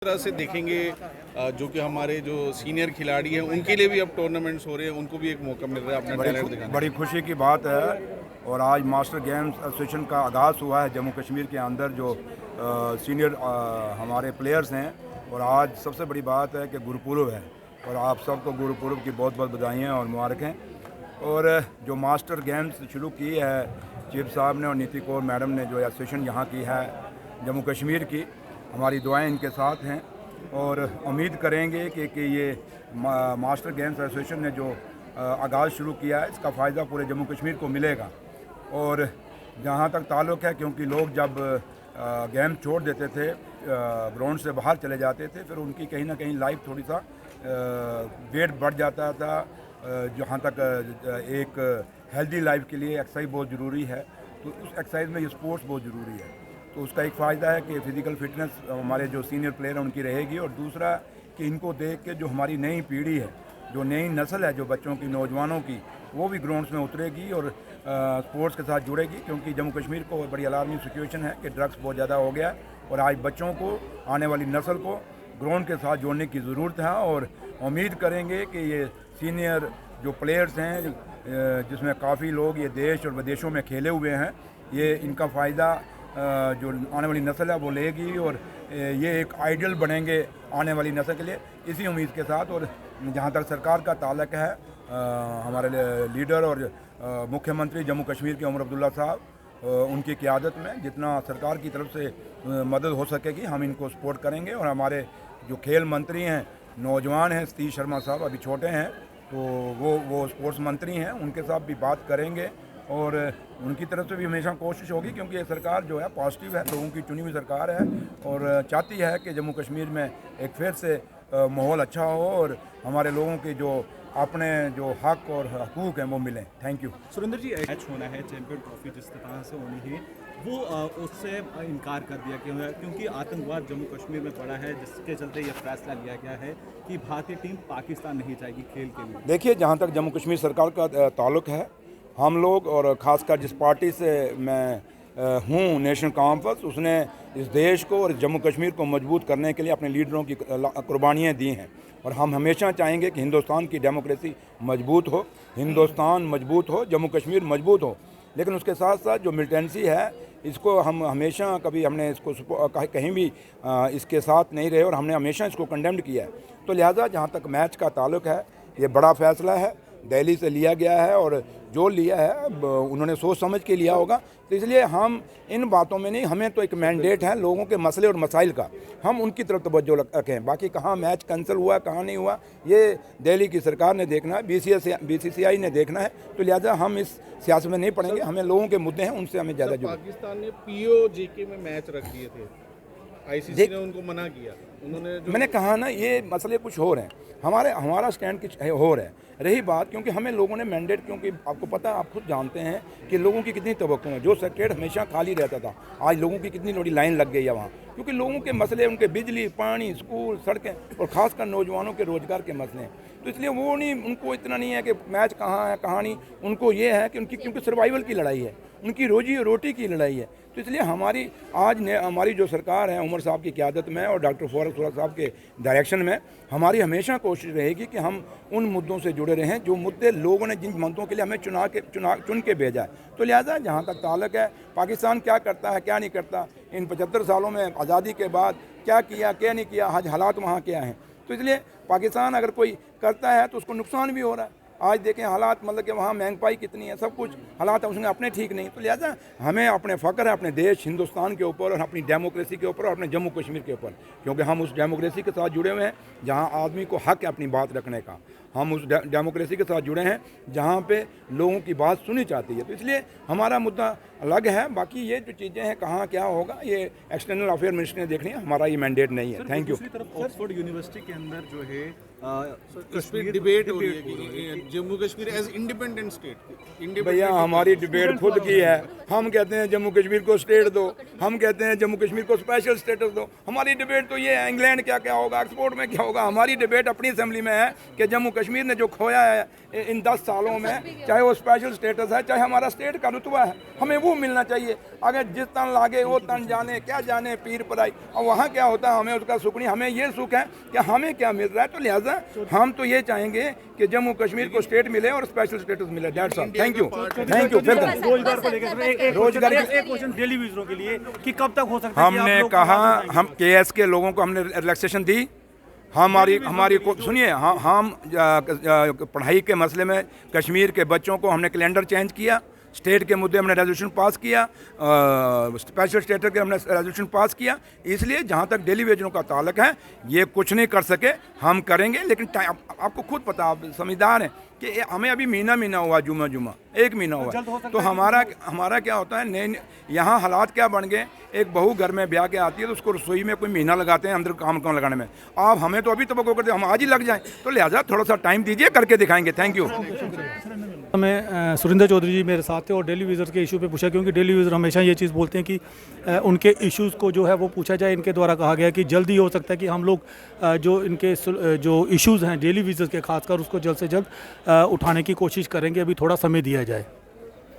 तरह से देखेंगे जो कि हमारे जो सीनियर खिलाड़ी हैं उनके लिए भी अब टूर्नामेंट्स हो रहे हैं, उनको भी एक मौका मिल रहा है अपना टैलेंट दिखाने बड़ी खुशी की बात है। और आज मास्टर गेम्स एसोसिएशन का आगाज़ हुआ है जम्मू कश्मीर के अंदर। जो सीनियर हमारे प्लेयर्स हैं, और आज सबसे बड़ी बात है कि गुरुपुरब है, और आप सबको गुरुपुरब की बहुत बहुत बधाइयाँ और मुबारकें। और जो मास्टर गेम्स शुरू की है चीफ साहब ने और नीति कौर मैडम ने, जो एसोसिएशन यहाँ की है जम्मू कश्मीर की, हमारी दुआएं इनके साथ हैं। और उम्मीद करेंगे कि ये मास्टर गेम्स एसोसिएशन ने जो आगाज़ शुरू किया है, इसका फ़ायदा पूरे जम्मू कश्मीर को मिलेगा। और जहाँ तक ताल्लुक़ है, क्योंकि लोग जब गेम छोड़ देते थे, ग्राउंड से बाहर चले जाते थे, फिर उनकी कहीं ना कहीं लाइफ थोड़ी सा वेट बढ़ जाता था। जहाँ तक एक हेल्दी लाइफ के लिए एक्सरसाइज बहुत ज़रूरी है, तो उस एक्सरसाइज में ये स्पोर्ट्स बहुत ज़रूरी है। तो उसका एक फ़ायदा है कि फ़िज़िकल फ़िटनेस हमारे जो सीनियर प्लेयर हैं उनकी रहेगी। और दूसरा कि इनको देख के जो हमारी नई पीढ़ी है, जो नई नस्ल है, जो बच्चों की, नौजवानों की, वो भी ग्राउंड्स में उतरेगी और स्पोर्ट्स के साथ जुड़ेगी। क्योंकि जम्मू कश्मीर को बड़ी अलार्मिंग सिचुएशन है कि ड्रग्स बहुत ज़्यादा हो गया है, और आज बच्चों को, आने वाली नस्ल को ग्राउंड के साथ जोड़ने की ज़रूरत है। और उम्मीद करेंगे कि ये सीनियर जो प्लेयर्स हैं, जिसमें काफ़ी लोग ये देश और विदेशों में खेले हुए हैं, ये इनका फ़ायदा जो आने वाली नस्ल है वो लेगी, और ये एक आइडियल बनेंगे आने वाली नस्ल के लिए, इसी उम्मीद के साथ। और जहाँ तक सरकार का ताल्लुक़ है, हमारे लीडर और मुख्यमंत्री जम्मू कश्मीर के उमर अब्दुल्ला साहब, उनकी क़यादत में जितना सरकार की तरफ से मदद हो सकेगी हम इनको सपोर्ट करेंगे। और हमारे जो खेल मंत्री हैं, नौजवान हैं, सतीश शर्मा साहब अभी छोटे हैं, तो वो स्पोर्ट्स मंत्री हैं, उनके साथ भी बात करेंगे। और उनकी तरफ से भी हमेशा कोशिश होगी, क्योंकि ये सरकार जो है पॉजिटिव है, लोगों की चुनी हुई सरकार है, और चाहती है कि जम्मू कश्मीर में एक फिर से माहौल अच्छा हो और हमारे लोगों के जो अपने जो हक और हकूक़ हैं वो मिलें। Thank you. Surendra ji, match होना है, चैंपियन ट्रॉफी जिस तरह से होनी है वो उससे इनकार कर दिया गया है, क्योंकि आतंकवाद जम्मू कश्मीर में पड़ा है, जिसके चलते ये फैसला लिया गया है कि भारतीय टीम पाकिस्तान नहीं जाएगी खेल के लिए। देखिए, जहाँ तक जम्मू कश्मीर सरकार का ताल्लुक़ है, हम लोग, और ख़ासकर जिस पार्टी से मैं हूँ, नेशनल कॉन्फ्रेंस, उसने इस देश को और जम्मू कश्मीर को मजबूत करने के लिए अपने लीडरों की कुर्बानियाँ दी हैं। और हम हमेशा चाहेंगे कि हिंदुस्तान की डेमोक्रेसी मजबूत हो, हिंदुस्तान मजबूत हो, जम्मू कश्मीर मजबूत हो। लेकिन उसके साथ साथ जो मिलिटेंसी है, इसको हम हमेशा कभी हमने इसको कहीं भी इसके साथ नहीं रहे, और हमने हमेशा इसको कंडेम्ड किया है। तो लिहाजा जहाँ तक मैच का ताल्लुक़ है, ये बड़ा फ़ैसला है, दिल्ली से लिया गया है, और जो लिया है उन्होंने सोच समझ के लिया होगा। तो इसलिए हम इन बातों में नहीं, हमें तो एक मैंडेट है लोगों के मसले और मसाइल का, हम उनकी तरफ तवज्जो रखें। बाकी कहाँ मैच कैंसिल हुआ, कहाँ नहीं हुआ, ये दिल्ली की सरकार ने देखना है, BCCI ने देखना है। तो लिहाजा हम इस सियासत में नहीं पड़ेंगे, हमें लोगों के मुद्दे हैं, उनसे हमें ज़्यादा जुड़े। पाकिस्तान ने POJK में मैच रख दिए थे, ICC ने उनको मना किया। उन्होंने मैंने कहा ना, ये मसले कुछ हो रहे हैं, हमारा स्टैंड कुछ हो रहा है। रही बात, क्योंकि हमें लोगों ने मैंडेट, क्योंकि आपको पता है, आप खुद जानते हैं कि लोगों की कितनी तवक्को है। जो सेक्रेटरीट हमेशा खाली रहता था, आज लोगों की कितनी बड़ी लाइन लग गई है वहाँ, क्योंकि लोगों के मसले, उनके बिजली, पानी, स्कूल, सड़कें, और ख़ासकर नौजवानों के रोज़गार के मसले हैं। तो इसलिए वो नहीं, उनको इतना नहीं है कि मैच कहाँ है कहाँ नहीं, उनको ये है कि उनकी, क्योंकि सर्वाइवल की लड़ाई है, उनकी रोजी रोटी की लड़ाई है। तो इसलिए हमारी जो सरकार है उमर साहब की क़यादत में और डॉक्टर फ़ारूक साहब के डायरेक्शन में, हमारी हमेशा कोशिश रहेगी कि हम उन मुद्दों से जुड़े रहें जो मुद्दे लोगों ने, जिन मुद्दों के लिए हमें चुन के भेजा है। तो लिहाजा जहाँ तक ताल्लुक़ है, पाकिस्तान क्या करता है क्या नहीं करता, इन 75 सालों में आज़ादी के बाद क्या किया क्या नहीं किया, आज हालात वहाँ क्या हैं। तो इसलिए पाकिस्तान अगर कोई करता है तो उसको नुकसान भी हो रहा है। आज देखें हालात, मतलब कि वहाँ महंगाई कितनी है, सब कुछ हालात उसने अपने ठीक नहीं। तो लिहाजा हमें अपने फ़ख्र है अपने देश हिंदुस्तान के ऊपर, और अपनी डेमोक्रेसी के ऊपर, और अपने जम्मू कश्मीर के ऊपर, क्योंकि हम उस डेमोक्रेसी के साथ जुड़े हुए हैं जहाँ आदमी को हक है अपनी बात रखने का। हम उस डेमोक्रेसी के साथ जुड़े हैं जहाँ पे लोगों की बात सुनी जाती है। तो इसलिए हमारा मुद्दा अलग है। बाकी ये जो चीज़ें हैं, कहाँ क्या होगा, ये एक्सटर्नल अफेयर मिनिस्ट्री ने देखनी है, हमारा ये मैंडेट नहीं है। Thank you. दूसरी तरफ ऑक्सफोर्ड यूनिवर्सिटी के अंदर जो है कश्मीर डिबेट हो रही है कि Jammu Kashmir as independent state. भैया, हमारी डिबेट खुद की है। हम कहते हैं जम्मू कश्मीर को स्टेट दो, हम कहते हैं जम्मू कश्मीर को स्पेशल स्टेटस दो। हमारी डिबेट तो ये है, इंग्लैंड क्या क्या होगा, ऑक्सफोर्ड में क्या होगा। हमारी डिबेट अपनी असेंबली में है कि जम्मू कश्मीर ने जो खोया है इन 10 सालों में, चाहे वो स्पेशल स्टेटस है, चाहे हमारा स्टेट का रुतबा है, हमें वो मिलना चाहिए। अगर जिस तन लागे वो तन जाने, क्या जाने पीर पराई, और वहाँ क्या होता है हमें उसका सुख नहीं, हमें ये सुख है कि हमें क्या मिल रहा है। तो लिहाजा हम तो ये चाहेंगे कि जम्मू कश्मीर को स्टेट मिले और स्पेशल स्टेटस मिले। That's all. Thank you, thank you. रोजगार को लेकर रोजगार एक क्वेश्चन डेली यूजरों के लिए कि कब तक हो सकता है कि हमने आप लोग कहा, हम केएस के लोगों को हमने रिलैक्सेशन दी। हमारी को सुनिए, हम पढ़ाई के मसले में कश्मीर के बच्चों को हमने कैलेंडर चेंज किया, स्टेट के मुद्दे हमने रेजोल्यूशन पास किया, स्पेशल स्टेटस के हमने रेजोल्यूशन पास किया। इसलिए जहाँ तक डेली वेजरों का ताल्लुक है, ये कुछ नहीं कर सके, हम करेंगे। लेकिन आपको खुद पता, आप समझदार हैं कि हमें अभी महीना हुआ, जुमा 1 महीना हुआ। तो हमारा क्या होता है, नए यहाँ हालात क्या बन गए, एक बहू घर में ब्याह के आती है तो उसको रसोई में कोई महीना लगाते हैं अंदर काम लगाने में। आप हमें तो अभी तवक्को करते, हम आज ही लग जाएं। तो लिहाजा थोड़ा सा टाइम दीजिए, करके दिखाएंगे। Thank you. मैं सुरिंदर चौधरी जी मेरे साथ थे और डेली विज़र के इशू पे पूछा, क्योंकि डेली विज़र हमेशा ये चीज़ बोलते हैं कि उनके इश्यूज़ को जो है वो पूछा जाए। इनके द्वारा कहा गया कि जल्दी हो सकता है कि हम लोग जो इनके जो इश्यूज़ हैं डेली विज़र के, खासकर उसको जल्द से जल्द उठाने की कोशिश करेंगे। अभी थोड़ा समय दिया जाए।